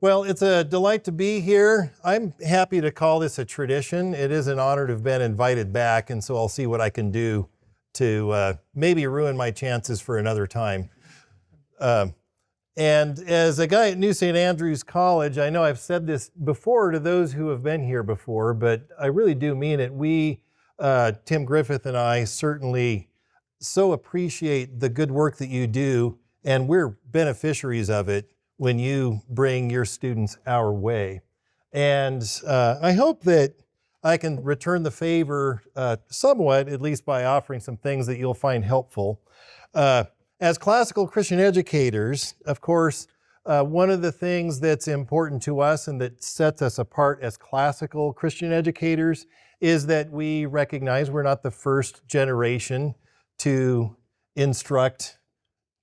Well, it's a delight to be here. I'm happy to call this a tradition. It is an honor to have been invited back, and so I'll see what I can do to maybe ruin my chances for another time. And as a guy at New St. Andrews College, I know I've said this before to those who have been here before, but I really do mean it. We, Tim Griffith and I, certainly so appreciate the good work that you do, and we're beneficiaries of it when you bring your students our way. And I hope that I can return the favor somewhat, at least by offering some things that you'll find helpful. As classical Christian educators, of course, one of the things that's important to us and that sets us apart as classical Christian educators is that we recognize we're not the first generation to instruct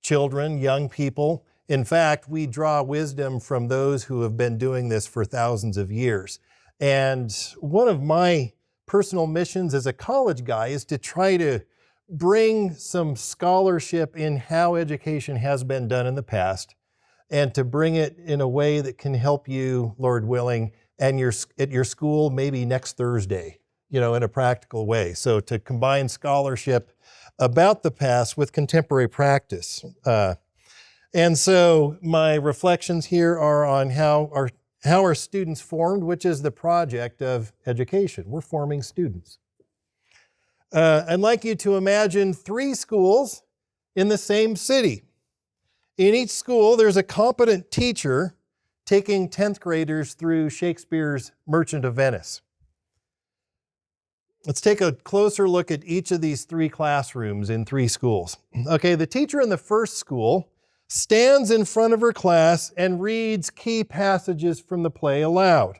children, young people. In fact, we draw wisdom from those who have been doing this for thousands of years. And one of my personal missions as a college guy is to try to bring some scholarship in how education has been done in the past and to bring it in a way that can help you, Lord willing, and at your school maybe next Thursday, in a practical way. So to combine scholarship about the past with contemporary practice. And so my reflections here are on how are students formed, which is the project of education. We're forming students. I'd like you to imagine 3 schools in the same city. In each school, there's a competent teacher taking 10th graders through Shakespeare's Merchant of Venice. Let's take a closer look at each of these 3 classrooms in 3 schools. Okay, the teacher in the first school stands in front of her class and reads key passages from the play aloud.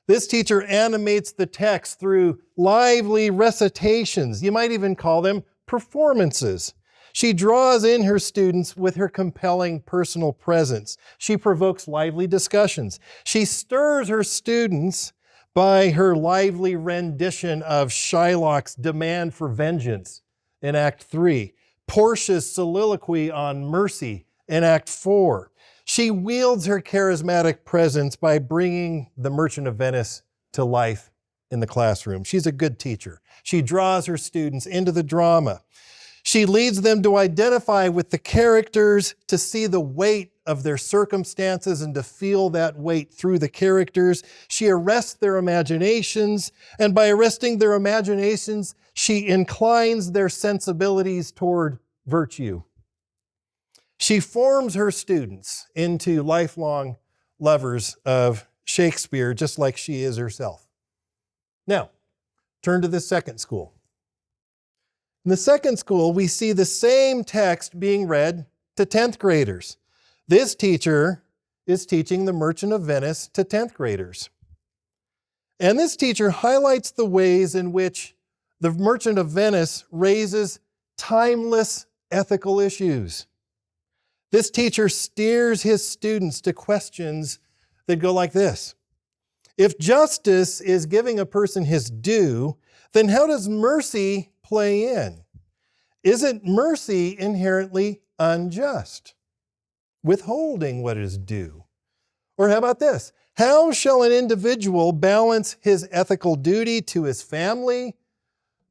This teacher animates the text through lively recitations. You might even call them performances. She draws in her students with her compelling personal presence. She provokes lively discussions. She stirs her students by her lively rendition of Shylock's demand for vengeance in Act 3, Portia's soliloquy on mercy in Act 4. She wields her charismatic presence by bringing the Merchant of Venice to life in the classroom. She's a good teacher. She draws her students into the drama. She leads them to identify with the characters, to see the weight of their circumstances and to feel that weight through the characters. She arrests their imaginations, and by arresting their imaginations, she inclines their sensibilities toward virtue. She forms her students into lifelong lovers of Shakespeare, just like she is herself. Now, turn to the second school. In the second school, we see the same text being read to 10th graders. This teacher is teaching the Merchant of Venice to 10th graders. And this teacher highlights the ways in which the Merchant of Venice raises timeless ethical issues. This teacher steers his students to questions that go like this. If justice is giving a person his due, then how does mercy play in? Isn't mercy inherently unjust, withholding what is due? Or how about this? How shall an individual balance his ethical duty to his family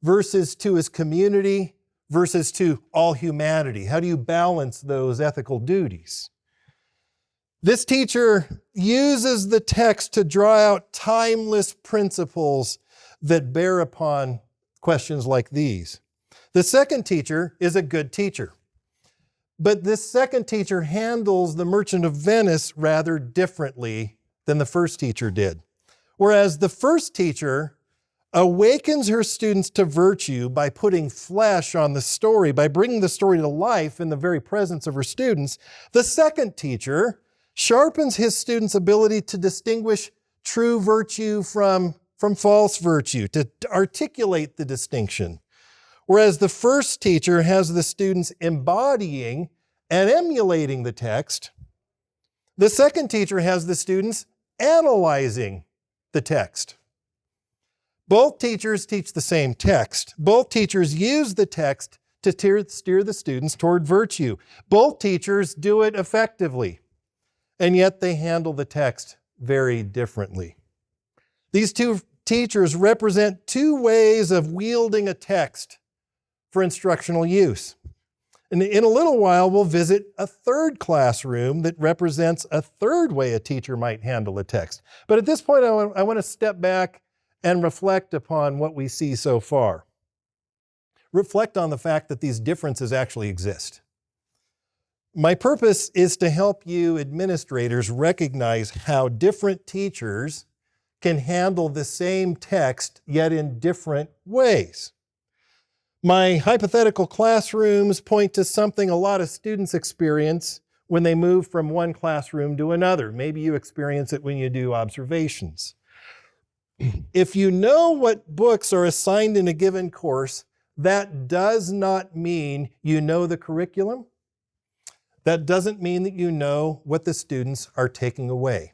versus to his community versus to all humanity? How do you balance those ethical duties? This teacher uses the text to draw out timeless principles that bear upon questions like these. The second teacher is a good teacher, but this second teacher handles the Merchant of Venice rather differently than the first teacher did. Whereas the first teacher awakens her students to virtue by putting flesh on the story, by bringing the story to life in the very presence of her students, the second teacher sharpens his students' ability to distinguish true virtue from false virtue, to articulate the distinction. Whereas the first teacher has the students embodying and emulating the text, the second teacher has the students analyzing the text. Both teachers teach the same text. Both teachers use the text to steer the students toward virtue. Both teachers do it effectively. and yet they handle the text very differently. These two teachers represent two ways of wielding a text for instructional use. And in a little while, we'll visit a third classroom that represents a third way a teacher might handle a text. But at this point, I want to step back and reflect upon what we see so far. Reflect on the fact that these differences actually exist. My purpose is to help you administrators recognize how different teachers can handle the same text, yet in different ways. My hypothetical classrooms point to something a lot of students experience when they move from one classroom to another. Maybe you experience it when you do observations. If you know what books are assigned in a given course, that does not mean you know the curriculum. That doesn't mean that you know what the students are taking away.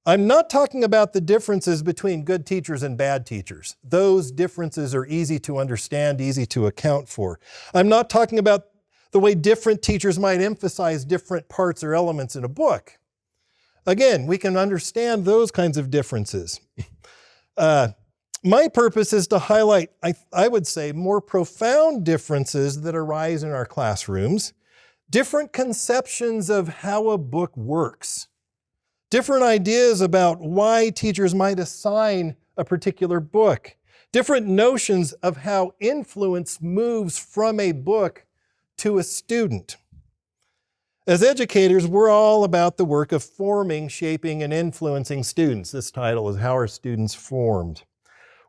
I'm not talking about the differences between good teachers and bad teachers. Those differences are easy to understand, easy to account for. I'm not talking about the way different teachers might emphasize different parts or elements in a book. Again, we can understand those kinds of differences. My purpose is to highlight, I would say, more profound differences that arise in our classrooms, different conceptions of how a book works, different ideas about why teachers might assign a particular book, different notions of how influence moves from a book to a student. As educators, we're all about the work of forming, shaping, and influencing students. This title is How Are Students Formed?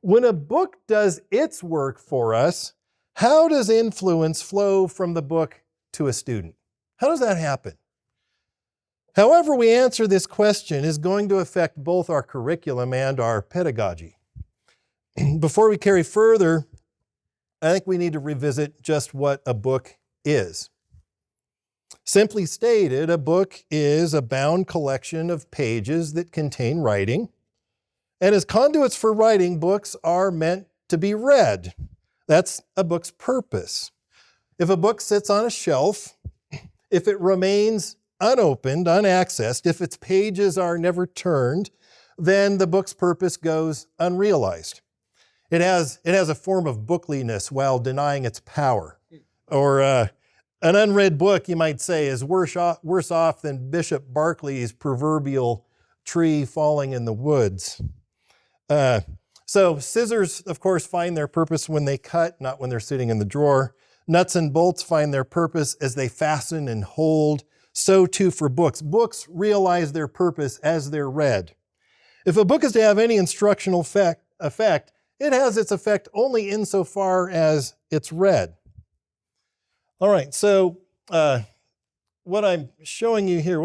When a book does its work for us, how does influence flow from the book to a student? How does that happen? However we answer this question is going to affect both our curriculum and our pedagogy. Before we carry further, I think we need to revisit just what a book is. Simply stated, a book is a bound collection of pages that contain writing. And as conduits for writing, books are meant to be read. That's a book's purpose. If a book sits on a shelf, if it remains unopened, unaccessed, if its pages are never turned, then the book's purpose goes unrealized. It has a form of bookliness while denying its power. Or an unread book, you might say, is worse off than Bishop Berkeley's proverbial tree falling in the woods. So scissors, of course, find their purpose when they cut, not when they're sitting in the drawer. Nuts and bolts find their purpose as they fasten and hold. So too for books. Books realize their purpose as they're read. If a book is to have any instructional effect, it has its effect only insofar as it's read. All right, so what I'm showing you here,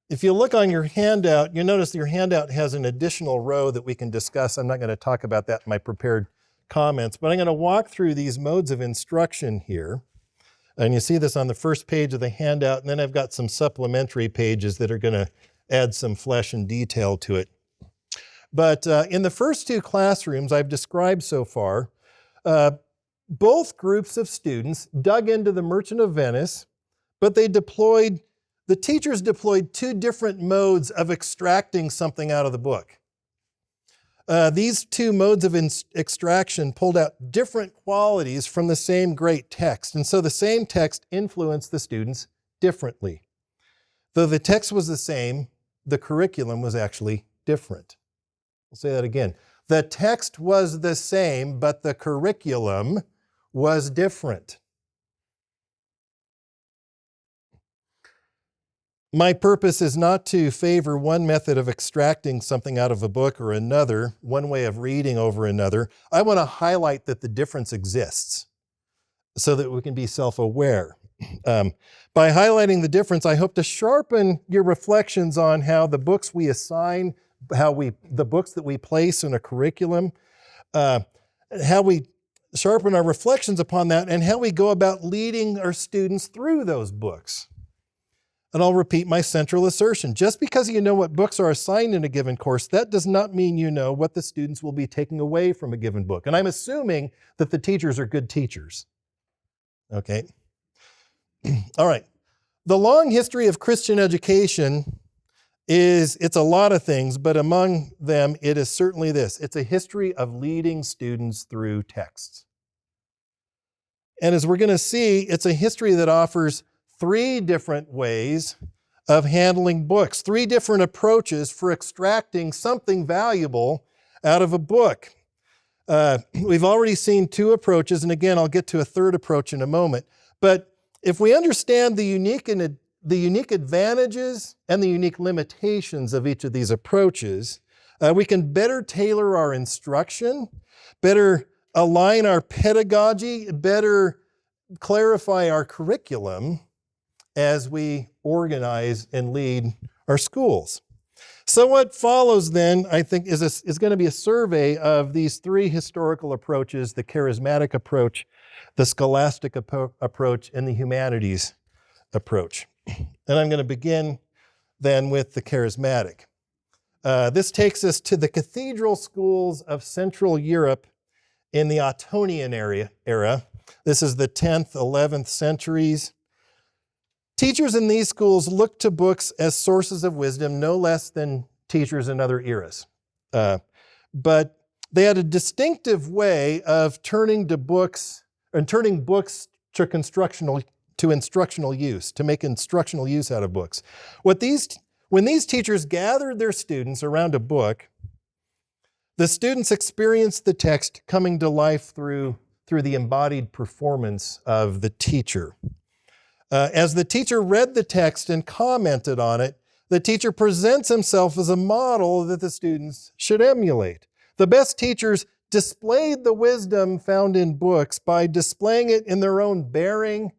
if you look on your handout, you notice your handout has an additional row that we can discuss. I'm not going to talk about that in my prepared comments, but I'm going to walk through these modes of instruction here. And you see this on the first page of the handout, and then I've got some supplementary pages that are going to add some flesh and detail to it. But in the first two classrooms I've described so far, both groups of students dug into the Merchant of Venice, but the teachers deployed two different modes of extracting something out of the book. These two modes of extraction pulled out different qualities from the same great text, and so the same text influenced the students differently. Though the text was the same, the curriculum was actually different. I'll say that again. The text was the same, but the curriculum was different. My purpose is not to favor one method of extracting something out of a book or another, one way of reading over another. I want to highlight that the difference exists so that we can be self-aware. By highlighting the difference, I hope to sharpen your reflections on how the books we assign, the books that we place in a curriculum, how we sharpen our reflections upon that, and how we go about leading our students through those books. And I'll repeat my central assertion. Just because you know what books are assigned in a given course, that does not mean you know what the students will be taking away from a given book. And I'm assuming that the teachers are good teachers. Okay. All right. The long history of Christian education it's a lot of things, but among them, it is certainly this. It's a history of leading students through texts. And as we're going to see, it's a history that offers 3 different ways of handling books, 3 different approaches for extracting something valuable out of a book. We've already seen 2 approaches, and again, I'll get to a 3rd approach in a moment. But if we understand the unique advantages and the unique limitations of each of these approaches, we can better tailor our instruction, better align our pedagogy, better clarify our curriculum as we organize and lead our schools. So what follows then, I think, is going to be a survey of these 3 historical approaches: the charismatic approach, the scholastic approach, and the humanities approach. And I'm going to begin then with the charismatic. This takes us to the cathedral schools of Central Europe in the Ottonian era. This is the 10th, 11th centuries. Teachers in these schools looked to books as sources of wisdom, no less than teachers in other eras. But they had a distinctive way of turning books to instructional use, to make instructional use out of books. When these teachers gathered their students around a book, the students experienced the text coming to life through the embodied performance of the teacher. As the teacher read the text and commented on it, the teacher presents himself as a model that the students should emulate. The best teachers displayed the wisdom found in books by displaying it in their own bearing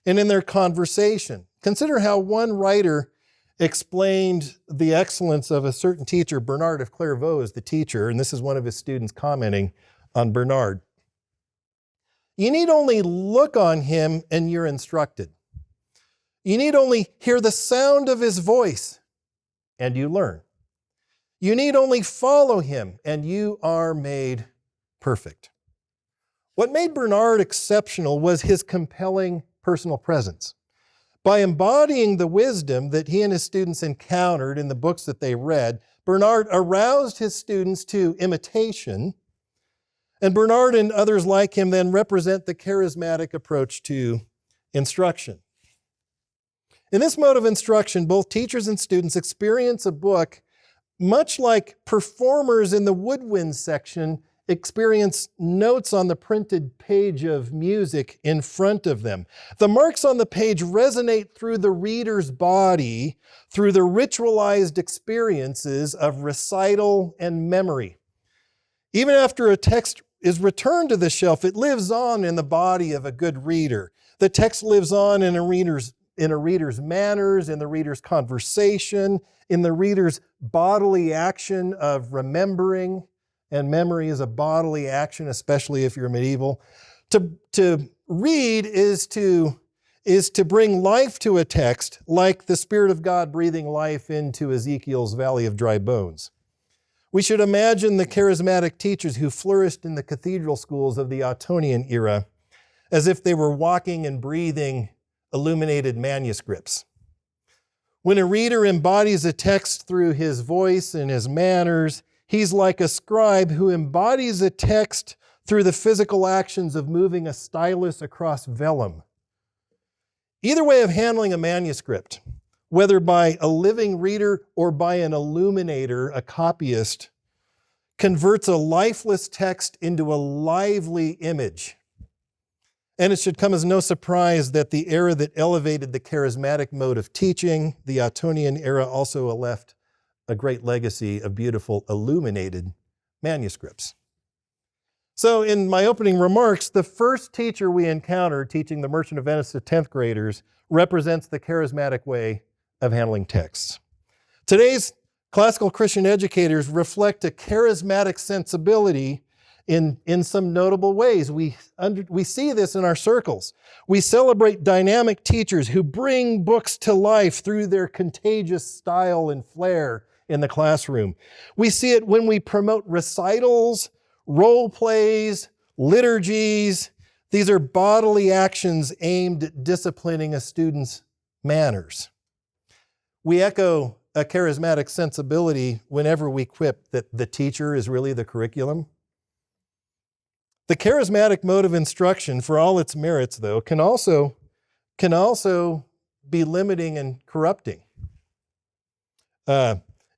and in their conversation. Consider how one writer explained the excellence of a certain teacher. Bernard of Clairvaux is the teacher, and this is one of his students commenting on Bernard. You need only look on him and you're instructed. You need only hear the sound of his voice and you learn. You need only follow him and you are made perfect. What made Bernard exceptional was his compelling personal presence. By embodying the wisdom that he and his students encountered in the books that they read, Bernard aroused his students to imitation, and Bernard and others like him then represent the charismatic approach to instruction. In this mode of instruction, both teachers and students experience a book much like performers in the woodwind section experience notes on the printed page of music in front of them. The marks on the page resonate through the reader's body, through the ritualized experiences of recital and memory. Even after a text is returned to the shelf, it lives on in the body of a good reader. The text lives on in a reader's manners, in the reader's conversation, in the reader's bodily action of remembering. And memory is a bodily action, especially if you're medieval. To read is to bring life to a text, like the Spirit of God breathing life into Ezekiel's valley of dry bones. We should imagine the charismatic teachers who flourished in the cathedral schools of the Ottonian era as if they were walking and breathing illuminated manuscripts. When a reader embodies a text through his voice and his manners, he's like a scribe who embodies a text through the physical actions of moving a stylus across vellum. Either way of handling a manuscript, whether by a living reader or by an illuminator, a copyist, converts a lifeless text into a lively image. And it should come as no surprise that the era that elevated the charismatic mode of teaching, the Ottonian era, also left a great legacy of beautiful illuminated manuscripts. So in my opening remarks, the first teacher we encounter teaching the Merchant of Venice to 10th graders represents the charismatic way of handling texts. Today's classical Christian educators reflect a charismatic sensibility in some notable ways. We see this in our circles. We celebrate dynamic teachers who bring books to life through their contagious style and flair in the classroom. We see it when we promote recitals, role plays, liturgies. These are bodily actions aimed at disciplining a student's manners. We echo a charismatic sensibility whenever we quip that the teacher is really the curriculum. The charismatic mode of instruction, for all its merits, though, can also be limiting and corrupting.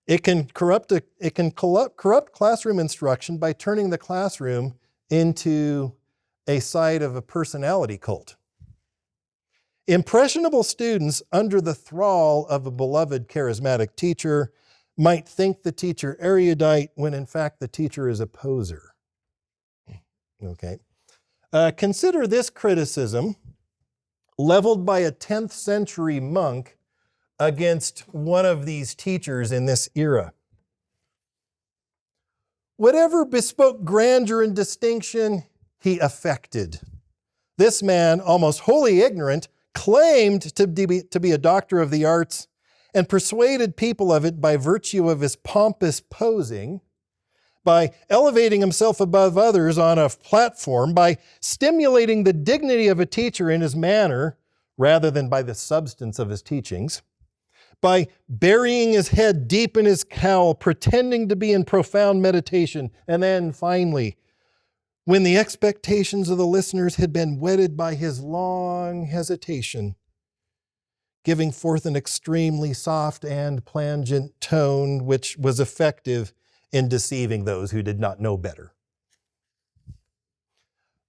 It can corrupt classroom instruction by turning the classroom into a site of a personality cult. Impressionable students under the thrall of a beloved charismatic teacher might think the teacher erudite when in fact the teacher is a poser. Okay. Consider this criticism leveled by a 10th century monk against one of these teachers in this era. Whatever bespoke grandeur and distinction he affected, this man, almost wholly ignorant, claimed to be a doctor of the arts and persuaded people of it by virtue of his pompous posing, by elevating himself above others on a platform, by stimulating the dignity of a teacher in his manner rather than by the substance of his teachings, by burying his head deep in his cowl, pretending to be in profound meditation, and then finally, when the expectations of the listeners had been whetted by his long hesitation, giving forth an extremely soft and plangent tone which was effective in deceiving those who did not know better.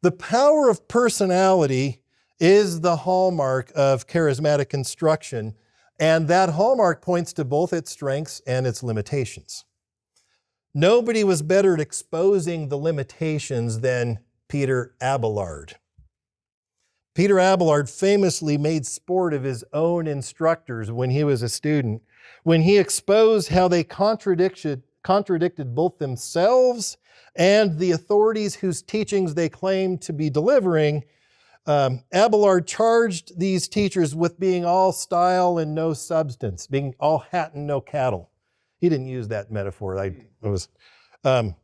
The power of personality is the hallmark of charismatic instruction, and that hallmark points to both its strengths and its limitations. Nobody was better at exposing the limitations than Peter Abelard. Peter Abelard famously made sport of his own instructors when he was a student, when he exposed how they contradicted both themselves and the authorities whose teachings they claimed to be delivering. Abelard charged these teachers with being all style and no substance, being all hat and no cattle. He didn't use that metaphor. And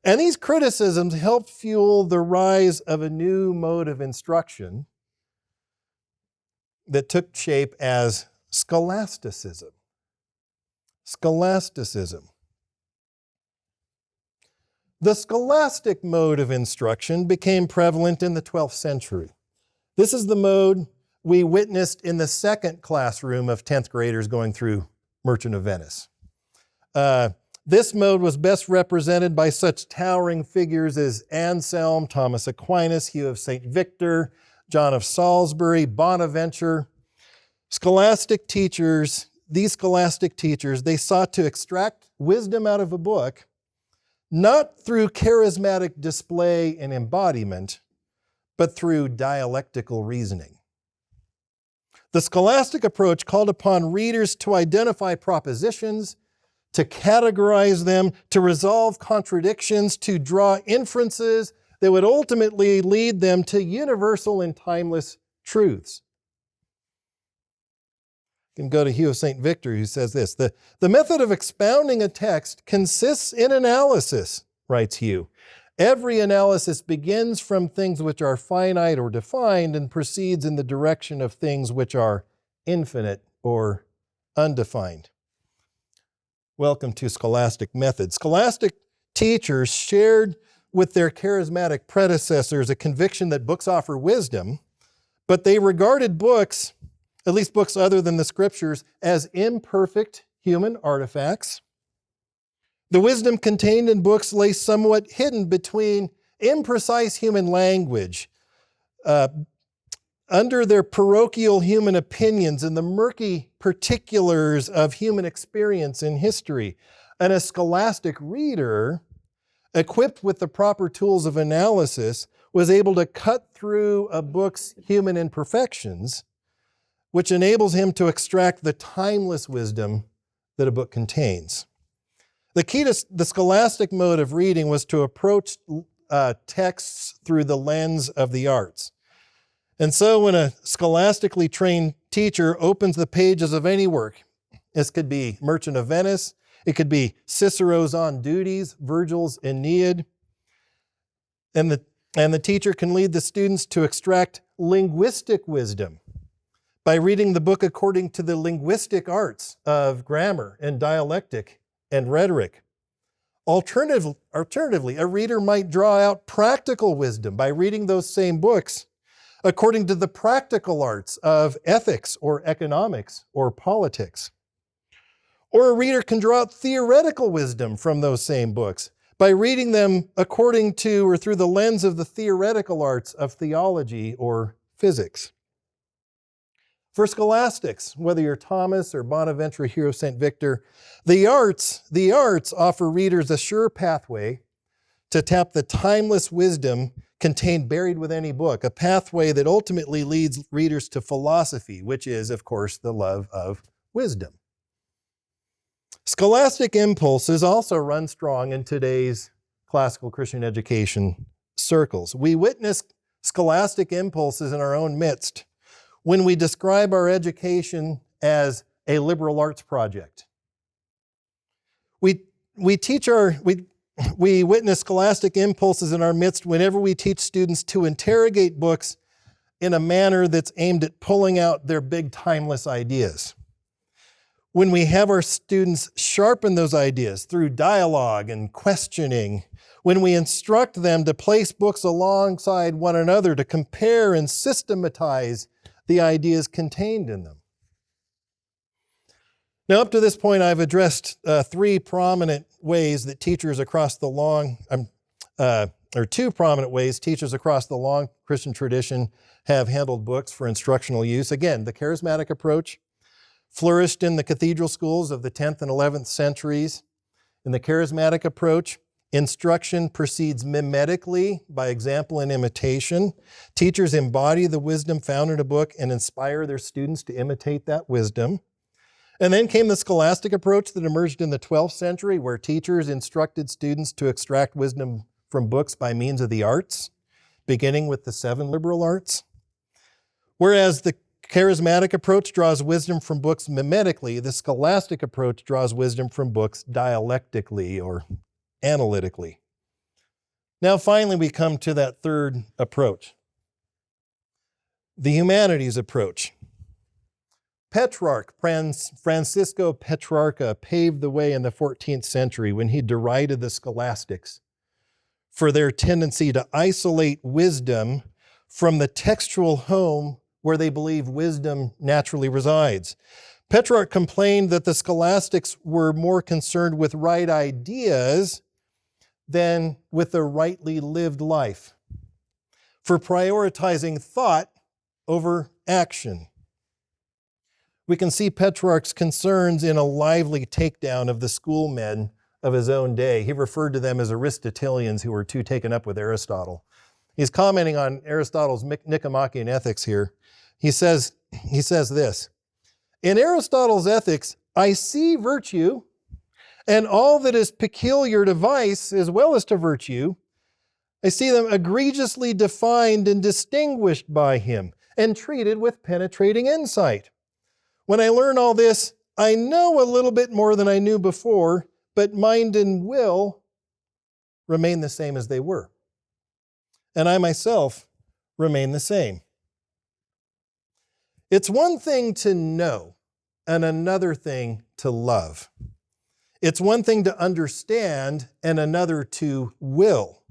these criticisms helped fuel the rise of a new mode of instruction that took shape as scholasticism. Scholasticism. The scholastic mode of instruction became prevalent in the 12th century. This is the mode we witnessed in the second classroom of 10th graders going through Merchant of Venice. This mode was best represented by such towering figures as Anselm, Thomas Aquinas, Hugh of St. Victor, John of Salisbury, Bonaventure. These scholastic teachers, they sought to extract wisdom out of a book, not through charismatic display and embodiment, but through dialectical reasoning. The scholastic approach called upon readers to identify propositions, to categorize them, to resolve contradictions, to draw inferences that would ultimately lead them to universal and timeless truths. You can go to Hugh of St. Victor, who says this: the method of expounding a text consists in analysis, writes Hugh. Every analysis begins from things which are finite or defined and proceeds in the direction of things which are infinite or undefined. Welcome to scholastic method. Scholastic teachers shared with their charismatic predecessors a conviction that books offer wisdom, but they regarded books, at least books other than the scriptures, as imperfect human artifacts. The wisdom contained in books lay somewhat hidden between imprecise human language, under their parochial human opinions and the murky particulars of human experience and history. And a scholastic reader, equipped with the proper tools of analysis, was able to cut through a book's human imperfections, which enables him to extract the timeless wisdom that a book contains. The key to the scholastic mode of reading was to approach texts through the lens of the arts. And so when a scholastically trained teacher opens the pages of any work, this could be Merchant of Venice, it could be Cicero's On Duties, Virgil's Aeneid, and the teacher can lead the students to extract linguistic wisdom by reading the book according to the linguistic arts of grammar and dialectic and rhetoric. Alternatively, a reader might draw out practical wisdom by reading those same books according to the practical arts of ethics or economics or politics. Or a reader can draw out theoretical wisdom from those same books by reading them according to or through the lens of the theoretical arts of theology or physics. For scholastics, whether you're Thomas or Bonaventure, hero St. Victor, the arts offer readers a sure pathway to tap the timeless wisdom contained buried within any book, a pathway that ultimately leads readers to philosophy, which is, of course, the love of wisdom. Scholastic impulses also run strong in today's classical Christian education circles. We witness scholastic impulses in our own midst when we describe our education as a liberal arts project. We witness scholastic impulses in our midst whenever we teach students to interrogate books in a manner that's aimed at pulling out their big timeless ideas. When we have our students sharpen those ideas through dialogue and questioning, when we instruct them to place books alongside one another to compare and systematize the ideas contained in them. Now, up to this point, I've addressed two prominent ways teachers across the long Christian tradition have handled books for instructional use. Again, the charismatic approach flourished in the cathedral schools of the 10th and 11th centuries. In the charismatic approach, instruction proceeds mimetically by example and imitation. Teachers embody the wisdom found in a book and inspire their students to imitate that wisdom. And then came the scholastic approach that emerged in the 12th century, where teachers instructed students to extract wisdom from books by means of the arts, beginning with the 7 liberal arts. Whereas the charismatic approach draws wisdom from books mimetically, the scholastic approach draws wisdom from books dialectically or analytically. Now, finally, we come to that third approach, the humanities approach. Petrarch, Francisco Petrarca, paved the way in the 14th century when he derided the scholastics for their tendency to isolate wisdom from the textual home where they believe wisdom naturally resides. Petrarch complained that the scholastics were more concerned with right ideas than with a rightly lived life, for prioritizing thought over action. We can see Petrarch's concerns in a lively takedown of the schoolmen of his own day. He referred to them as Aristotelians who were too taken up with Aristotle. He's commenting on Aristotle's Nicomachean Ethics here. He says this, "In Aristotle's Ethics, I see virtue and all that is peculiar to vice as well as to virtue. I see them egregiously defined and distinguished by him and treated with penetrating insight. When I learn all this, I know a little bit more than I knew before, but mind and will remain the same as they were. And I myself remain the same." It's one thing to know and another thing to love. It's one thing to understand and another to will.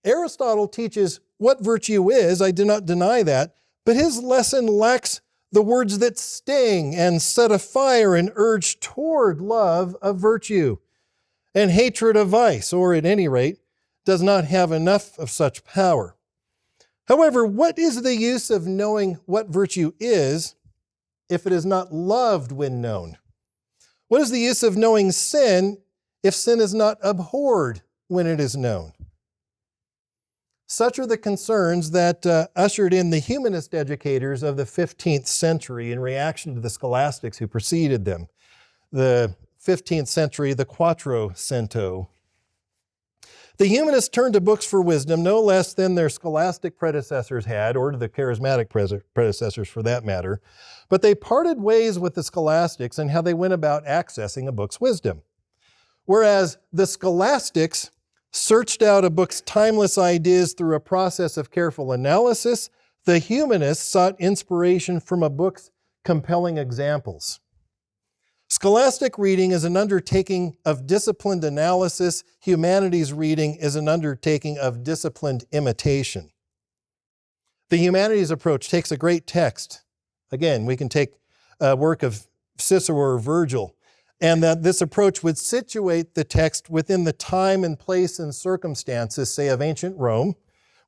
Aristotle teaches what virtue is, I do not deny that, but his lesson lacks the words that sting and set afire and urge toward love of virtue and hatred of vice, or at any rate, does not have enough of such power. However, what is the use of knowing what virtue is if it is not loved when known? What is the use of knowing sin if sin is not abhorred when it is known? Such are the concerns that ushered in the humanist educators of the 15th century in reaction to the scholastics who preceded them. The 15th century, the Quattrocento. The humanists turned to books for wisdom no less than their scholastic predecessors had, or to the charismatic predecessors for that matter, but they parted ways with the scholastics in how they went about accessing a book's wisdom. Whereas the scholastics searched out a book's timeless ideas through a process of careful analysis, The humanists sought inspiration from a book's compelling examples. Scholastic reading is an undertaking of disciplined analysis. Humanities reading is an undertaking of disciplined imitation. The humanities approach takes a great text. Again, we can take a work of Cicero or Virgil, and that this approach would situate the text within the time and place and circumstances, say, of ancient Rome,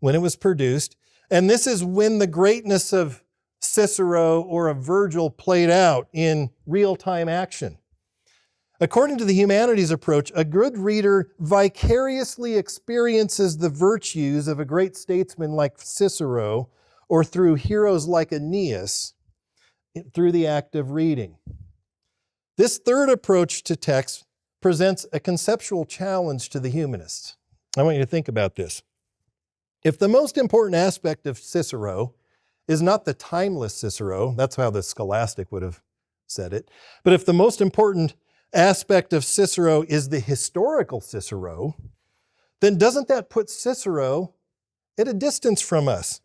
when it was produced. And this is when the greatness of Cicero or of Virgil played out in real-time action. According to the humanities approach, a good reader vicariously experiences the virtues of a great statesman like Cicero or through heroes like Aeneas through the act of reading. This third approach to text presents a conceptual challenge to the humanists. I want you to think about this. If the most important aspect of Cicero is not the timeless Cicero, that's how the Scholastic would have said it, but if the most important aspect of Cicero is the historical Cicero, then doesn't that put Cicero at a distance from us?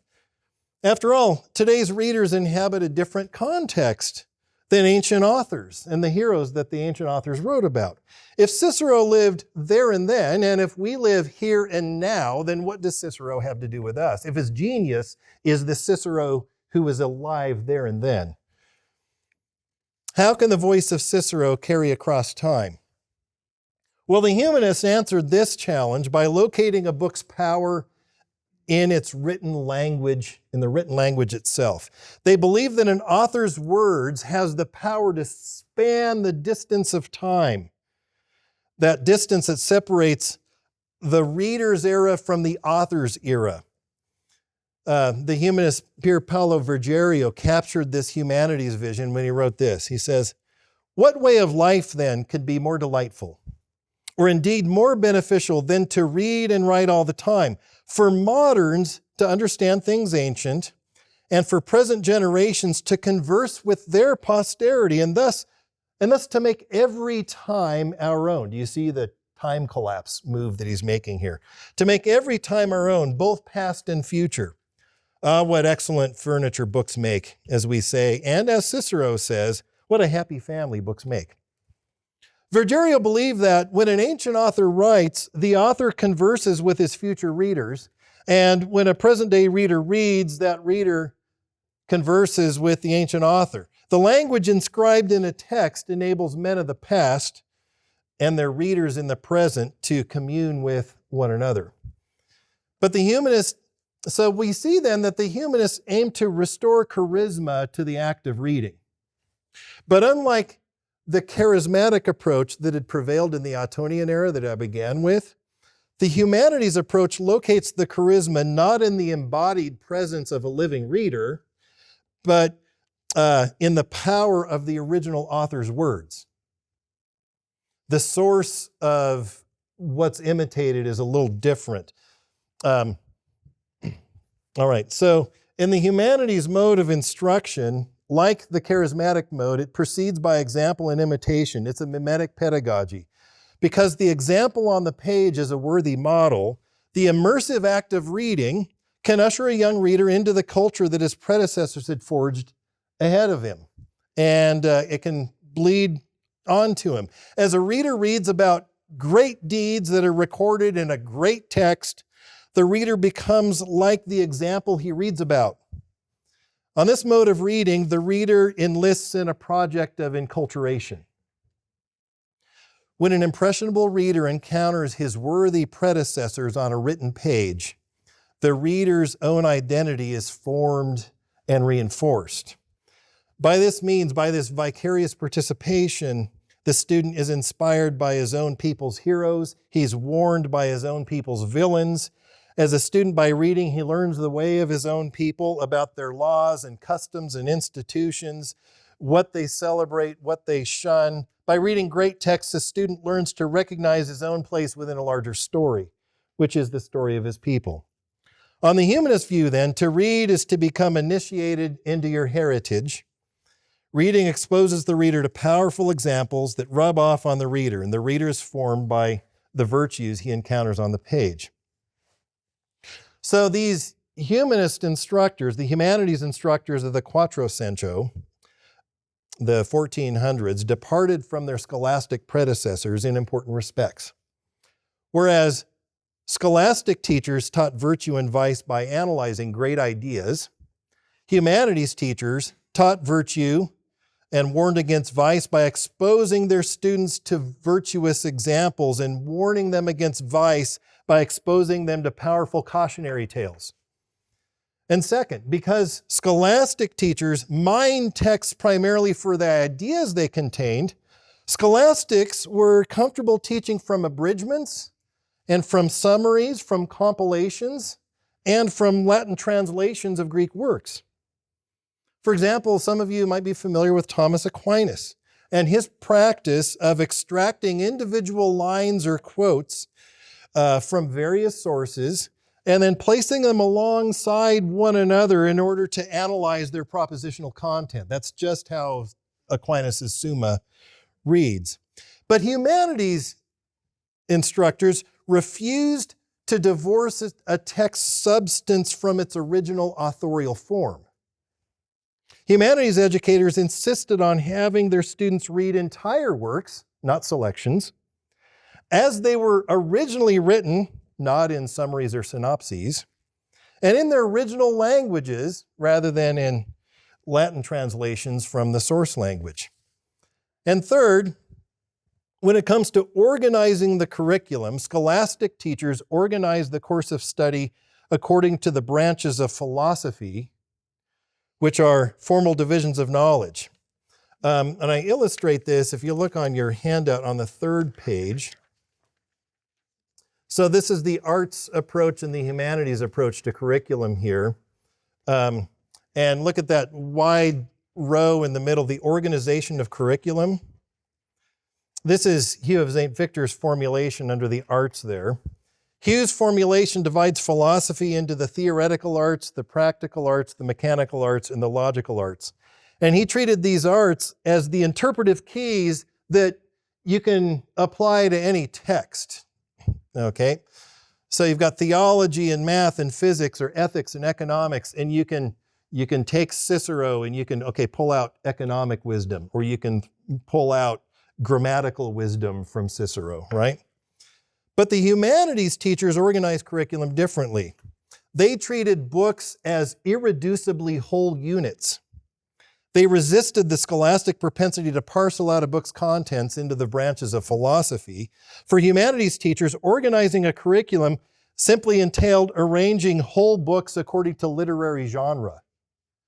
After all, today's readers inhabit a different context than ancient authors and the heroes that the ancient authors wrote about. If Cicero lived there and then, and if we live here and now, then what does Cicero have to do with us? If his genius is the Cicero who was alive there and then, how can the voice of Cicero carry across time? Well, the humanists answered this challenge by locating a book's power in its written language, in the written language itself. They believe that an author's words has the power to span the distance of time, that distance that separates the reader's era from the author's era. The humanist Pier Paolo Vergerio captured this humanities vision when he wrote this. He says, "What way of life then could be more delightful, or indeed more beneficial than to read and write all the time? For moderns to understand things ancient, and for present generations to converse with their posterity, and thus to make every time our own." Do you see the time collapse move that he's making here? To make every time our own, both past and future. Ah, what excellent furniture books make, as we say, and as Cicero says, what a happy family books make. Vergerio believed that when an ancient author writes, the author converses with his future readers, and when a present-day reader reads, that reader converses with the ancient author. The language inscribed in a text enables men of the past and their readers in the present to commune with one another. So we see then that the humanists aim to restore charisma to the act of reading. But unlike the charismatic approach that had prevailed in the Ottonian era that I began with, the humanities approach locates the charisma not in the embodied presence of a living reader, but in the power of the original author's words. The source of what's imitated is a little different. All right, so in the humanities mode of instruction, like the charismatic mode, it proceeds by example and imitation. It's a mimetic pedagogy. Because the example on the page is a worthy model, the immersive act of reading can usher a young reader into the culture that his predecessors had forged ahead of him. And it can bleed onto him. As a reader reads about great deeds that are recorded in a great text, the reader becomes like the example he reads about. On this mode of reading, the reader enlists in a project of enculturation. When an impressionable reader encounters his worthy predecessors on a written page, the reader's own identity is formed and reinforced. By this vicarious participation, the student is inspired by his own people's heroes. He's warned by his own people's villains. As a student, by reading, he learns the way of his own people, about their laws and customs and institutions, what they celebrate, what they shun. By reading great texts, the student learns to recognize his own place within a larger story, which is the story of his people. On the humanist view, then, to read is to become initiated into your heritage. Reading exposes the reader to powerful examples that rub off on the reader, and the reader is formed by the virtues he encounters on the page. So these humanist instructors, the humanities instructors of the Quattrocento, the 1400s, departed from their scholastic predecessors in important respects. Whereas scholastic teachers taught virtue and vice by analyzing great ideas, humanities teachers taught virtue and warned against vice by exposing their students to virtuous examples and warning them against vice by exposing them to powerful cautionary tales. And second, because scholastic teachers mined texts primarily for the ideas they contained, scholastics were comfortable teaching from abridgments and from summaries, from compilations, and from Latin translations of Greek works. For example, some of you might be familiar with Thomas Aquinas and his practice of extracting individual lines or quotes from various sources and then placing them alongside one another in order to analyze their propositional content. That's just how Aquinas' Summa reads. But humanities instructors refused to divorce a text's substance from its original authorial form. Humanities educators insisted on having their students read entire works, not selections, as they were originally written, not in summaries or synopses, and in their original languages rather than in Latin translations from the source language. And third, when it comes to organizing the curriculum, scholastic teachers organized the course of study according to the branches of philosophy, which are formal divisions of knowledge. And I illustrate this if you look on your handout on the third page. So this is the arts approach and the humanities approach to curriculum here. And look at that wide row in the middle, the organization of curriculum. This is Hugh of St. Victor's formulation under the arts there. Hugh's formulation divides philosophy into the theoretical arts, the practical arts, the mechanical arts, and the logical arts. And he treated these arts as the interpretive keys that you can apply to any text. Okay? So you've got theology and math and physics or ethics and economics, and you can take Cicero and you can, pull out economic wisdom, or you can pull out grammatical wisdom from Cicero, right? But the humanities teachers organized curriculum differently. They treated books as irreducibly whole units. They resisted the scholastic propensity to parcel out a book's contents into the branches of philosophy. For humanities teachers, organizing a curriculum simply entailed arranging whole books according to literary genre.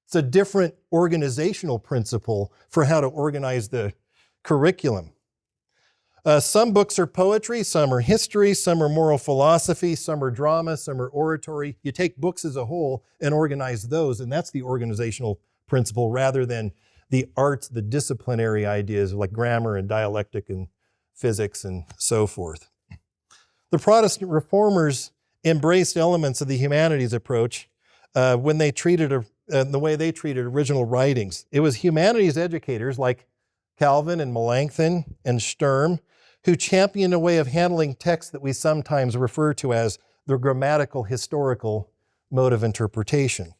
It's a different organizational principle for how to organize the curriculum. Some books are poetry, some are history, some are moral philosophy, some are drama, some are oratory. You take books as a whole and organize those, and that's the organizational principle rather than the arts, the disciplinary ideas like grammar and dialectic and physics and so forth. The Protestant reformers embraced elements of the humanities approach when they treated the way they treated original writings. It was humanities educators like Calvin and Melanchthon and Sturm who championed a way of handling text that we sometimes refer to as the grammatical historical mode of interpretation.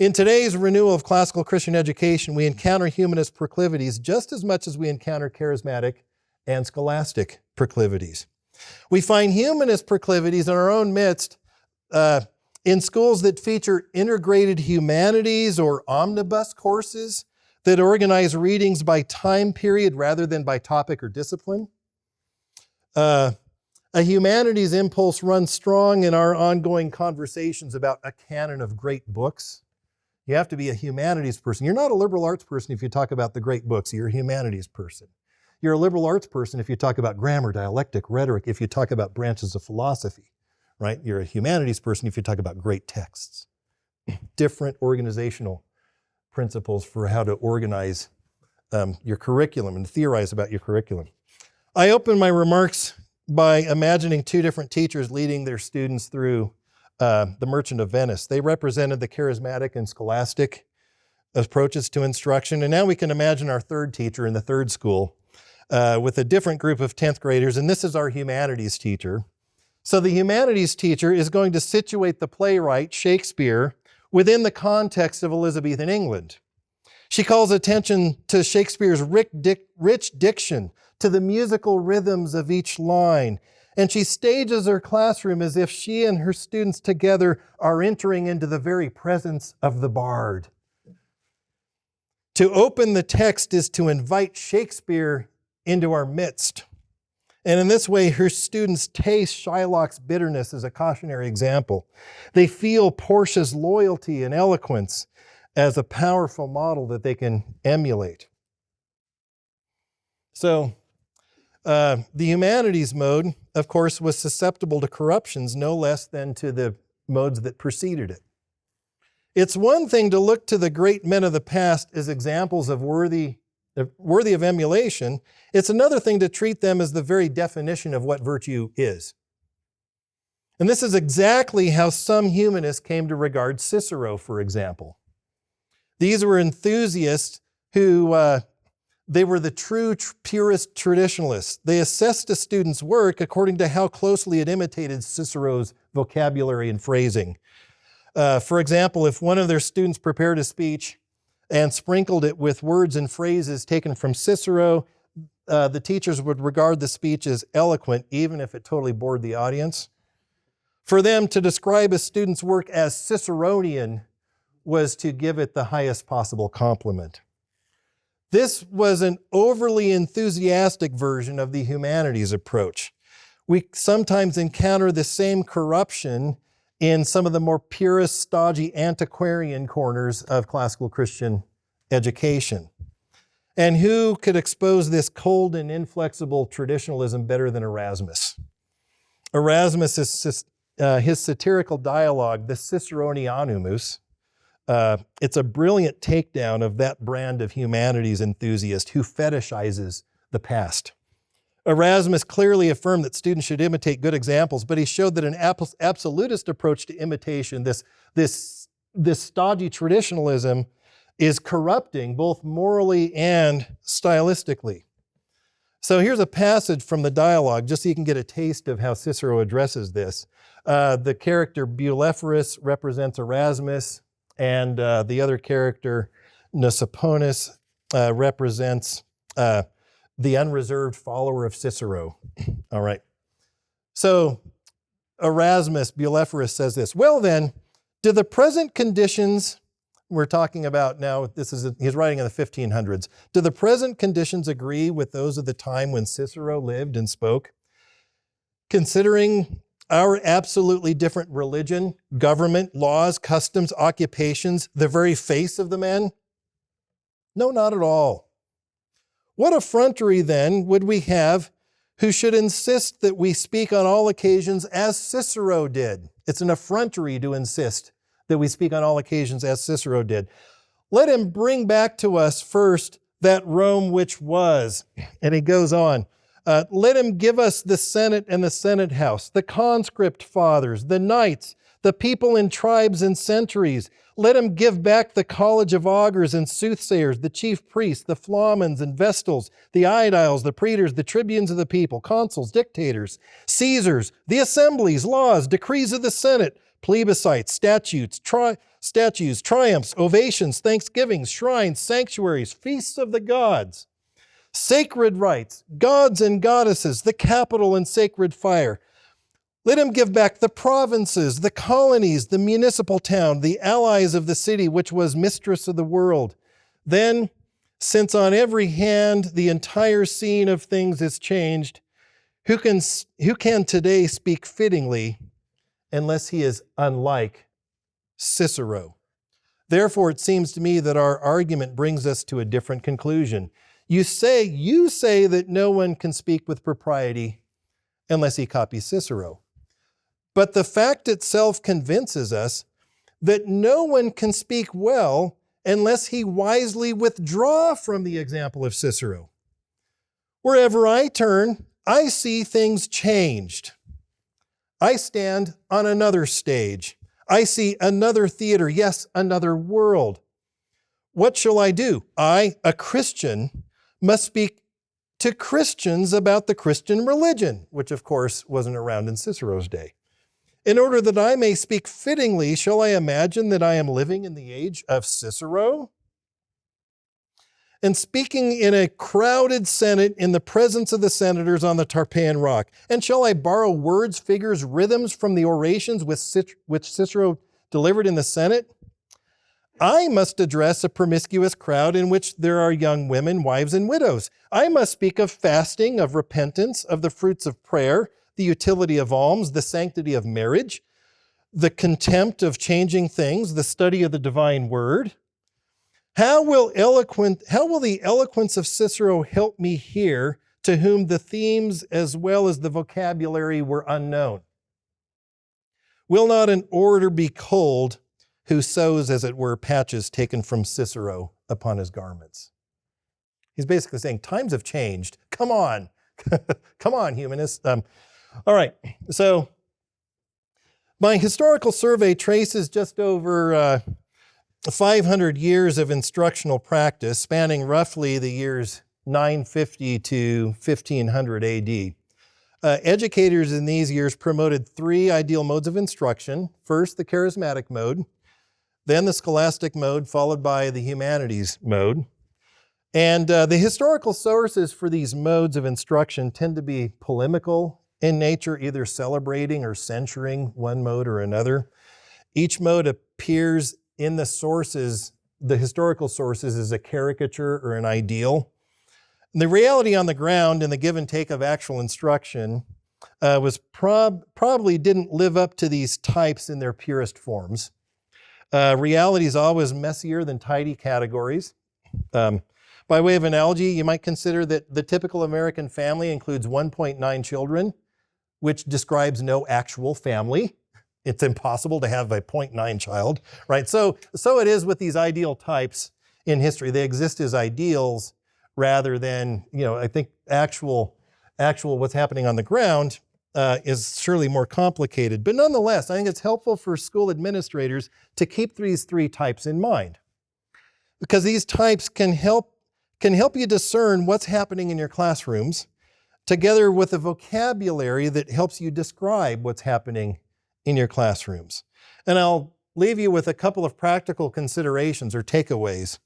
In today's renewal of classical Christian education, we encounter humanist proclivities just as much as we encounter charismatic and scholastic proclivities. We find humanist proclivities in our own midst in schools that feature integrated humanities or omnibus courses that organize readings by time period rather than by topic or discipline. A humanities impulse runs strong in our ongoing conversations about a canon of great books. You have to be a humanities person. You're not a liberal arts person if you talk about the great books. You're a humanities person. You're a liberal arts person if you talk about grammar, dialectic, rhetoric, if you talk about branches of philosophy, right? You're a humanities person if you talk about great texts. Different organizational principles for how to organize your curriculum and theorize about your curriculum. I open my remarks by imagining two different teachers leading their students through The Merchant of Venice. They represented the charismatic and scholastic approaches to instruction. And now we can imagine our third teacher in the third school with a different group of 10th graders. And this is our humanities teacher. So the humanities teacher is going to situate the playwright, Shakespeare, within the context of Elizabethan England. She calls attention to Shakespeare's rich diction, to the musical rhythms of each line, and she stages her classroom as if she and her students together are entering into the very presence of the bard. To open the text is to invite Shakespeare into our midst. And in this way, her students taste Shylock's bitterness as a cautionary example. They feel Portia's loyalty and eloquence as a powerful model that they can emulate. So, the humanities mode, of course, was susceptible to corruptions no less than to the modes that preceded it. It's one thing to look to the great men of the past as examples of worthy of emulation. It's another thing to treat them as the very definition of what virtue is. And this is exactly how some humanists came to regard Cicero, for example. These were enthusiasts who, they were the true purist traditionalists. They assessed a student's work according to how closely it imitated Cicero's vocabulary and phrasing. For example, if one of their students prepared a speech and sprinkled it with words and phrases taken from Cicero, the teachers would regard the speech as eloquent, even if it totally bored the audience. For them to describe a student's work as Ciceronian was to give it the highest possible compliment. This was an overly enthusiastic version of the humanities approach. We sometimes encounter the same corruption in some of the more purist, stodgy, antiquarian corners of classical Christian education. And who could expose this cold and inflexible traditionalism better than Erasmus? Erasmus is his satirical dialogue, the Ciceronianumus. It's a brilliant takedown of that brand of humanities enthusiast who fetishizes the past. Erasmus clearly affirmed that students should imitate good examples, but he showed that an absolutist approach to imitation, this stodgy traditionalism, is corrupting both morally and stylistically. So here's a passage from the dialogue, just so you can get a taste of how Cicero addresses this. The character Bulepharus represents Erasmus, and the other character, Mnesaponus, represents the unreserved follower of Cicero. All right. So Erasmus, Bulepharus says this, "Well then, do the present conditions," we're talking about now, he's writing in the 1500s, "do the present conditions agree with those of the time when Cicero lived and spoke? Considering our absolutely different religion, government, laws, customs, occupations, the very face of the men? No, not at all. What effrontery then would we have who should insist that we speak on all occasions as Cicero did?" It's an effrontery to insist that we speak on all occasions as Cicero did. "Let him bring back to us first that Rome which was." And he goes on. "Let him give us the Senate and the Senate House, the conscript fathers, the knights, the people in tribes and centuries. Let him give back the college of augurs and soothsayers, the chief priests, the flamens and vestals, the aediles, the praetors, the tribunes of the people, consuls, dictators, Caesars, the assemblies, laws, decrees of the Senate, plebiscites, statutes, triumphs, ovations, thanksgivings, shrines, sanctuaries, feasts of the gods, sacred rites, gods and goddesses, the capital and sacred fire. Let him give back the provinces, the colonies, the municipal town, the allies of the city, which was mistress of the world. Then, since on every hand the entire scene of things is changed, who can today speak fittingly unless he is unlike Cicero? Therefore, it seems to me that our argument brings us to a different conclusion. You say that no one can speak with propriety unless he copies Cicero. But the fact itself convinces us that no one can speak well unless he wisely withdraw from the example of Cicero. Wherever I turn, I see things changed. I stand on another stage. I see another theater, yes, another world. What shall I do? I, a Christian, must speak to Christians about the Christian religion, which of course wasn't around in Cicero's day. In order that I may speak fittingly, shall I imagine that I am living in the age of Cicero? And speaking in a crowded Senate in the presence of the senators on the Tarpeian Rock. And shall I borrow words, figures, rhythms from the orations which Cicero delivered in the Senate? I must address a promiscuous crowd in which there are young women, wives, and widows. I must speak of fasting, of repentance, of the fruits of prayer, the utility of alms, the sanctity of marriage, the contempt of changing things, the study of the divine word. How will the eloquence of Cicero help me here, to whom the themes as well as the vocabulary were unknown? Will not an orator be cold who sews, as it were, patches taken from Cicero upon his garments? He's basically saying, times have changed. Come on. Come on, humanists. All right, so my historical survey traces just over 500 years of instructional practice, spanning roughly the years 950 to 1500 AD. Educators in these years promoted three ideal modes of instruction. First, the charismatic mode, then the scholastic mode, followed by the humanities mode. And the historical sources for these modes of instruction tend to be polemical in nature, either celebrating or censuring one mode or another. Each mode appears in the sources, the historical sources, as a caricature or an ideal. And the reality on the ground in the give and take of actual instruction was probably didn't live up to these types in their purest forms. Reality is always messier than tidy categories. By way of analogy, you might consider that the typical American family includes 1.9 children, which describes no actual family. It's impossible to have a 0.9 child, right? So it is with these ideal types in history. They exist as ideals rather than, I think actual what's happening on the ground is surely more complicated. But nonetheless, I think it's helpful for school administrators to keep these three types in mind, because these types can help you discern what's happening in your classrooms, together with a vocabulary that helps you describe what's happening in your classrooms. And I'll leave you with a couple of practical considerations or takeaways.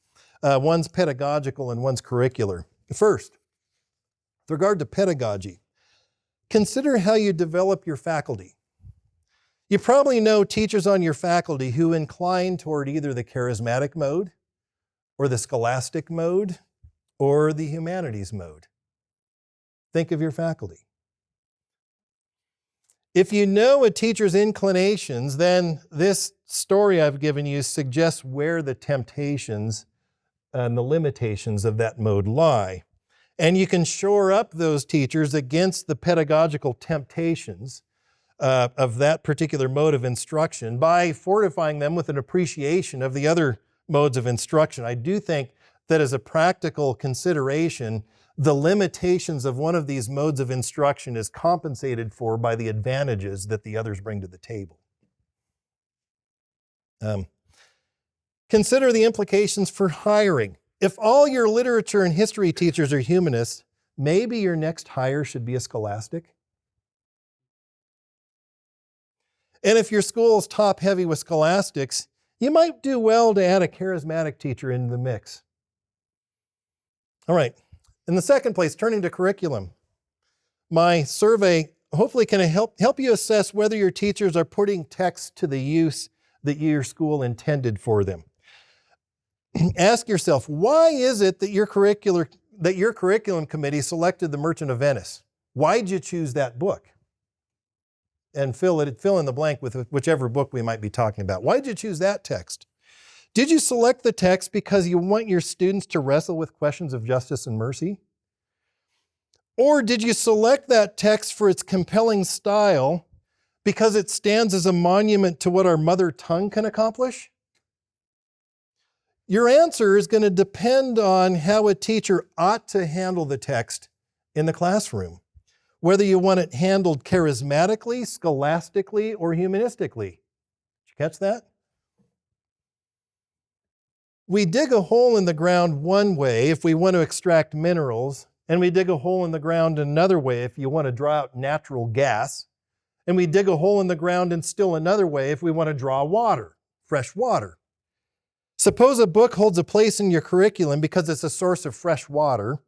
One's pedagogical and one's curricular. First, with regard to pedagogy, consider how you develop your faculty. You probably know teachers on your faculty who incline toward either the charismatic mode or the scholastic mode or the humanities mode. Think of your faculty. If you know a teacher's inclinations, then this story I've given you suggests where the temptations and the limitations of that mode lie. And you can shore up those teachers against the pedagogical temptations of that particular mode of instruction by fortifying them with an appreciation of the other modes of instruction. I do think that as a practical consideration, the limitations of one of these modes of instruction is compensated for by the advantages that the others bring to the table. Consider the implications for hiring. If all your literature and history teachers are humanists, maybe your next hire should be a scholastic. And if your school is top-heavy with scholastics, you might do well to add a charismatic teacher into the mix. All right. In the second place, turning to curriculum. My survey hopefully can help you assess whether your teachers are putting texts to the use that your school intended for them. Ask yourself, why is it that your curriculum committee selected The Merchant of Venice? Why'd you choose that book? And fill in the blank with whichever book we might be talking about. Why'd you choose that text? Did you select the text because you want your students to wrestle with questions of justice and mercy? Or did you select that text for its compelling style because it stands as a monument to what our mother tongue can accomplish? Your answer is going to depend on how a teacher ought to handle the text in the classroom, whether you want it handled charismatically, scholastically, or humanistically. Did you catch that? We dig a hole in the ground one way if we want to extract minerals, and we dig a hole in the ground another way if you want to draw out natural gas, and we dig a hole in the ground in still another way if we want to draw water, fresh water. Suppose a book holds a place in your curriculum because it's a source of fresh water,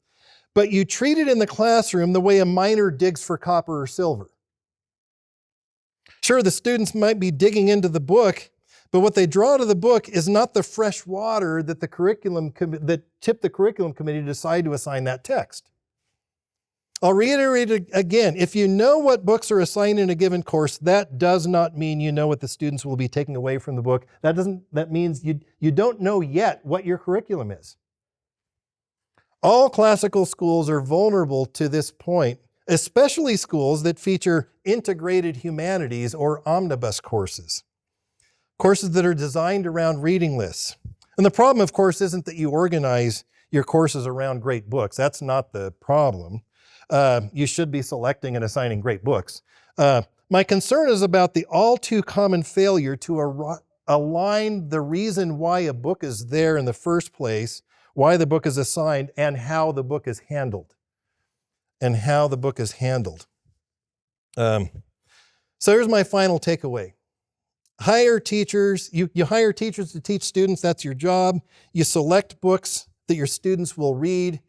but you treat it in the classroom the way a miner digs for copper or silver. Sure, the students might be digging into the book, but what they draw to the book is not the fresh water that that tipped the curriculum committee to decide to assign that text. I'll reiterate it again. If you know what books are assigned in a given course, that does not mean you know what the students will be taking away from the book. That means you don't know yet what your curriculum is. All classical schools are vulnerable to this point, especially schools that feature integrated humanities or omnibus courses that are designed around reading lists. And the problem, of course, isn't that you organize your courses around great books. That's not the problem. You should be selecting and assigning great books. My concern is about the all too common failure to align the reason why a book is there in the first place, why the book is assigned, and how the book is handled. So here's my final takeaway. Hire teachers. You hire teachers to teach students. That's your job. You select books that your students will read.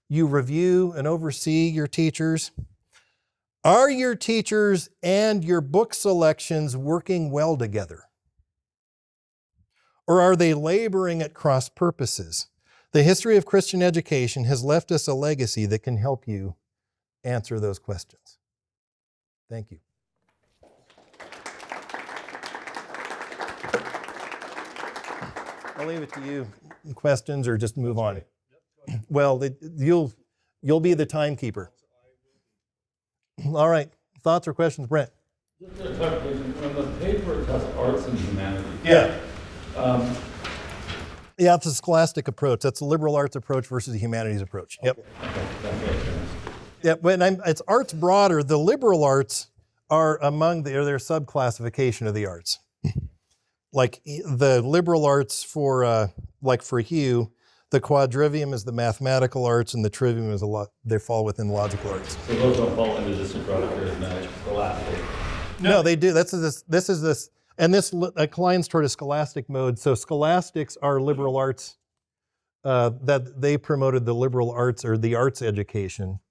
You review and oversee your teachers. Are your teachers and your book selections working well together? Or are they laboring at cross purposes? The history of Christian education has left us a legacy that can help you answer those questions. Thank you. I'll leave it to you. Questions or just move on? Well, you'll be the timekeeper. All right. Thoughts or questions, Brent? Just a clarification. When the paper has arts and humanities. Yeah. Yeah, it's a scholastic approach. That's a liberal arts approach versus a humanities approach. Yep. Okay. Yeah, it's arts broader. The liberal arts are their subclassification of the arts. Like the liberal arts for Hugh, the quadrivium is the mathematical arts, and the trivium is they fall within logical arts. So those don't fall into this charismatic, scholastic. No, they do. This is this, and this inclines toward a scholastic mode. So scholastics are liberal arts that they promoted the liberal arts or the arts education,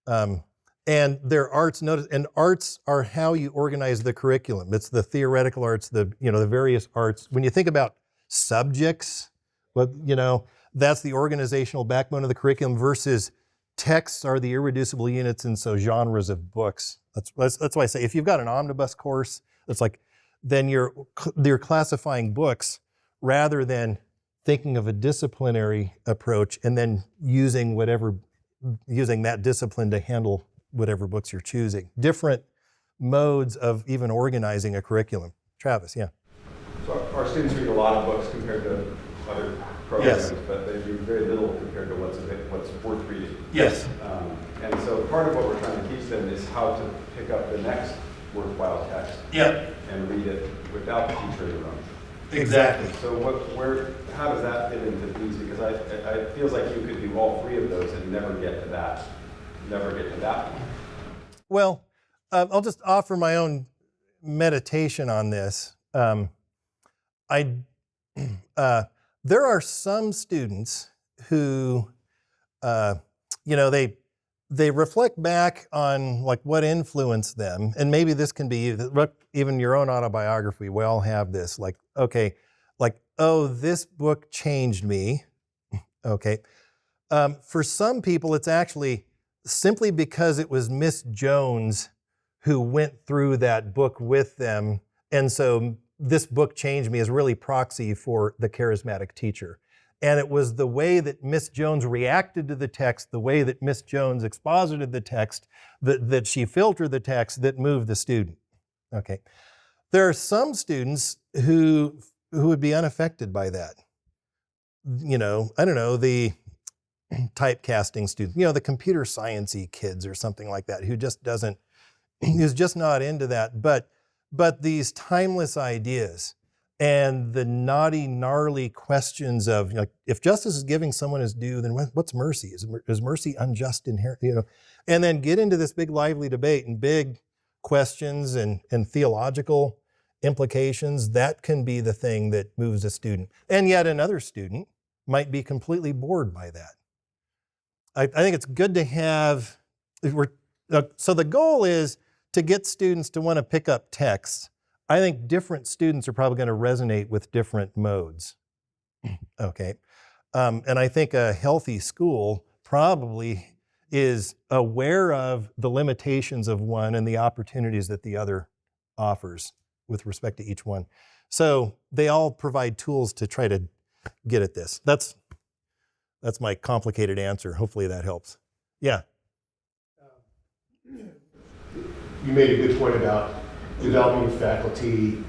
and their arts. Notice, and arts are how you organize the curriculum. It's the theoretical arts, the various arts. When you think about subjects, that's the organizational backbone of the curriculum versus texts are the irreducible units, and so genres of books. That's why I say if you've got an omnibus course, then you're classifying books rather than thinking of a disciplinary approach and then using that discipline to handle whatever books you're choosing. Different modes of even organizing a curriculum. Travis, yeah. So our students read a lot of books compared to other programs, Yes. but they do very little compared to what's worth reading. Yes. And so part of what we're trying to teach them is how to pick up the next worthwhile text and read it without the teacher in the room. Exactly. So how does that fit into these? Because it feels like you could do all three of those and never get to that point. Well, I'll just offer my own meditation on this. There are some students who, they reflect back on what influenced them, and maybe this can be even your own autobiography. We all have this, this book changed me. Okay. For some people, it's actually simply because it was Miss Jones who went through that book with them, and so this book changed me is really proxy for the charismatic teacher. And it was the way that Miss Jones reacted to the text, the way that Miss Jones exposited the text, that she filtered the text that moved the student. Okay. There are some students who would be unaffected by that. The typecasting students, the computer science-y kids or something like that, who's just not into that. But these timeless ideas, and the naughty, gnarly questions of, like, if justice is giving someone his due, then what's mercy? Is mercy unjust inherently? And then get into this big, lively debate and big questions and theological implications. That can be the thing that moves a student. And yet another student might be completely bored by that. I think it's good to have, so the goal is to get students to want to pick up texts. I think different students are probably going to resonate with different modes. Okay. And I think a healthy school probably is aware of the limitations of one and the opportunities that the other offers with respect to each one. So they all provide tools to try to get at this. That's my complicated answer. Hopefully that helps. Yeah. You made a good point about developing faculty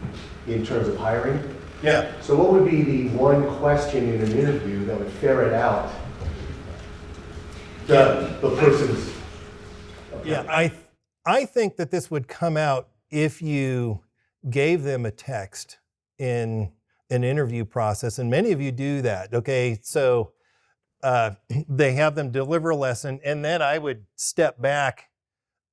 in terms of hiring. Yeah. So what would be the one question in an interview that would ferret out the person's... Yeah, I think that this would come out if you gave them a text in an interview process, and many of you do that. Okay, so they have them deliver a lesson, and then I would step back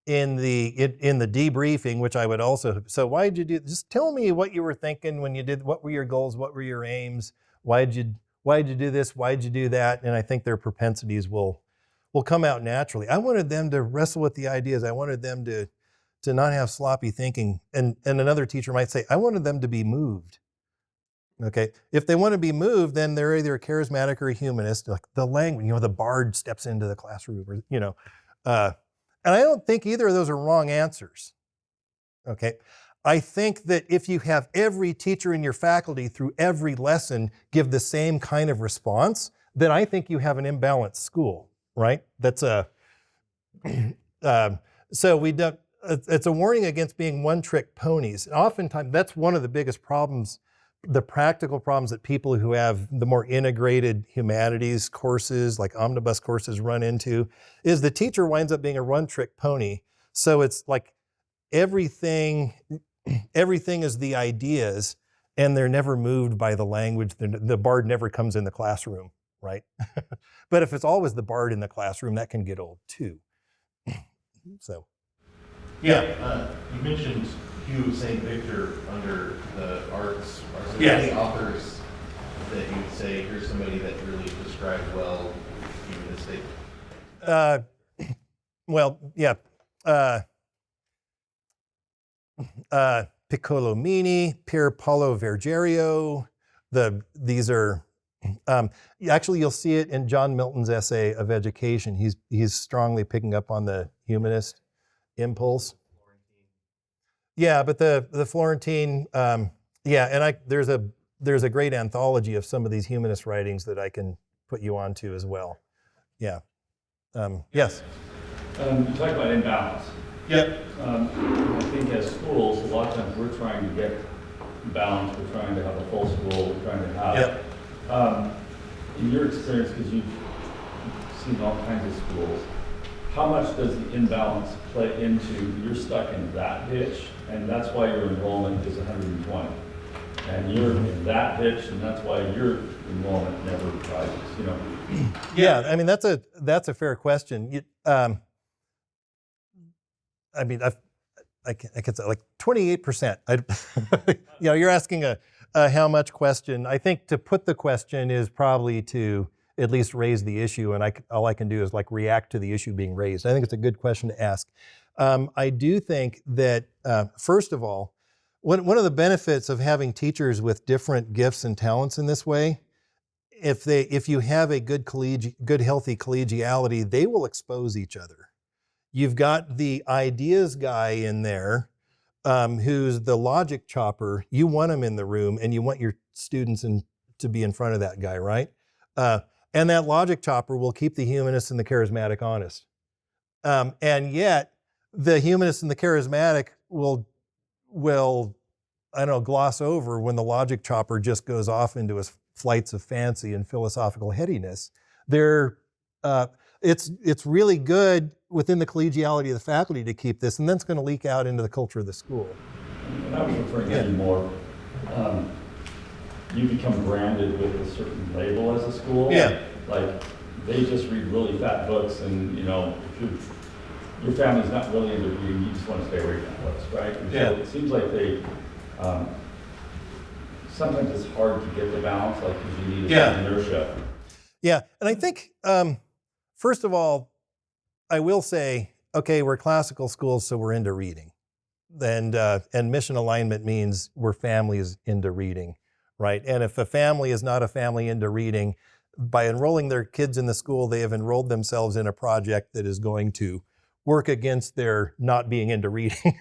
in the debriefing, which I would also, so why did you do, just tell me what you were thinking when you did, what were your goals, what were your aims, why did you do this, why did you do that? And I think their propensities will come out naturally. I wanted them to wrestle with the ideas. I wanted them to not have sloppy thinking. And another teacher might say, I wanted them to be moved. Okay, if they want to be moved, then they're either a charismatic or a humanist. Like the language, the bard steps into the classroom, or, and I don't think either of those are wrong answers. Okay, I think that if you have every teacher in your faculty through every lesson give the same kind of response, then I think you have an imbalanced school, right? That's so we don't. It's a warning against being one-trick ponies. Oftentimes, that's one of the biggest problems. The practical problems that people who have the more integrated humanities courses, like omnibus courses, run into is the teacher winds up being a one-trick pony. So it's like everything is the ideas, and they're never moved by the language. The bard never comes in the classroom, right? But if it's always the bard in the classroom, that can get old too. So. Yeah, you mentioned Hugh St. Victor under the arts. Are there Yes. any authors that you'd say, here's somebody that really describes well humanistic? Well, yeah. Piccolomini, Pier Paolo Vergerio. These are actually, you'll see it in John Milton's essay of education. He's strongly picking up on the humanist impulse. Yeah, but the Florentine, yeah, and there's a great anthology of some of these humanist writings that I can put you onto as well. Yeah. Yes. You talk about imbalance. Yep. I think as schools, a lot of times we're trying to get balance. We're trying to have a full school. We're trying to have. Yep. In your experience, because you've seen all kinds of schools, how much does the imbalance play into, you're stuck in that ditch, and that's why your enrollment is 120. And you're in that ditch, and that's why your enrollment never rises, Yeah, I mean, that's a fair question. I mean, I could say like 28%. You're asking a how much question. I think to put the question is probably to at least raise the issue, and all I can do is like react to the issue being raised. I think it's a good question to ask. I do think that, first of all, one of the benefits of having teachers with different gifts and talents in this way, if you have a good healthy collegiality, they will expose each other. You've got the ideas guy in there, who's the logic chopper. You want him in the room, and you want your students to be in front of that guy, right? And that logic chopper will keep the humanist and the charismatic honest. And yet, the humanist and the charismatic will gloss over when the logic chopper just goes off into his flights of fancy and philosophical headiness. It's really good within the collegiality of the faculty to keep this, and then it's going to leak out into the culture of the school. And I was referring to more you become branded with a certain label as a school. Yeah. Like, they just read really fat books, and, you know, if your family's not really into reading, you just want to stay away from books, right? And Yeah. so it seems like they, sometimes it's hard to get the balance, like, because you need a certain inertia. Yeah, and I think, first of all, I will say, okay, we're classical schools, so we're into reading. And mission alignment means we're families into reading, right? And if a family is not a family into reading, by enrolling their kids in the school, they have enrolled themselves in a project that is going to work against their not being into reading.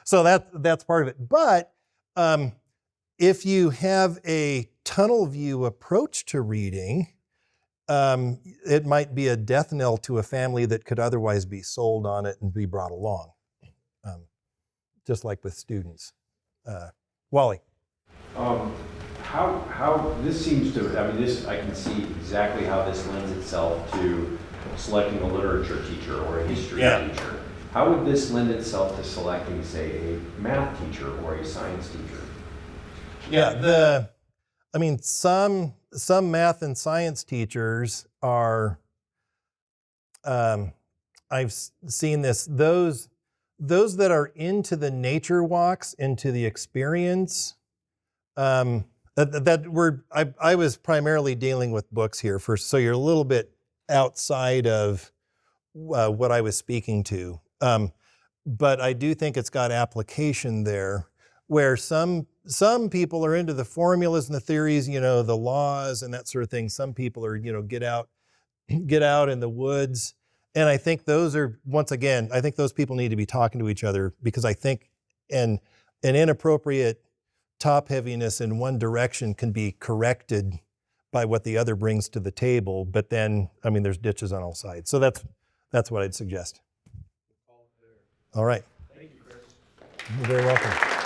so that's part of it. But if you have a tunnel view approach to reading, it might be a death knell to a family that could otherwise be sold on it and be brought along, just like with students. Wally. How this seems to, I mean, I can see exactly how this lends itself to selecting a literature teacher or a history teacher. How would this lend itself to selecting, say, a math teacher or a science teacher? Yeah, some math and science teachers are, I've seen this, those that are into the nature walks, into the experience, I was primarily dealing with books here first, so you're a little bit outside of what I was speaking to. But I do think it's got application there, where some people are into the formulas and the theories, you know, the laws and that sort of thing. Some people are, you know, get out in the woods. And I think those are, once again, I think those people need to be talking to each other, because I think an inappropriate top heaviness in one direction can be corrected by what the other brings to the table. But then, I mean, there's ditches on all sides. So that's what I'd suggest. All right. Thank you, Chris. You're very welcome.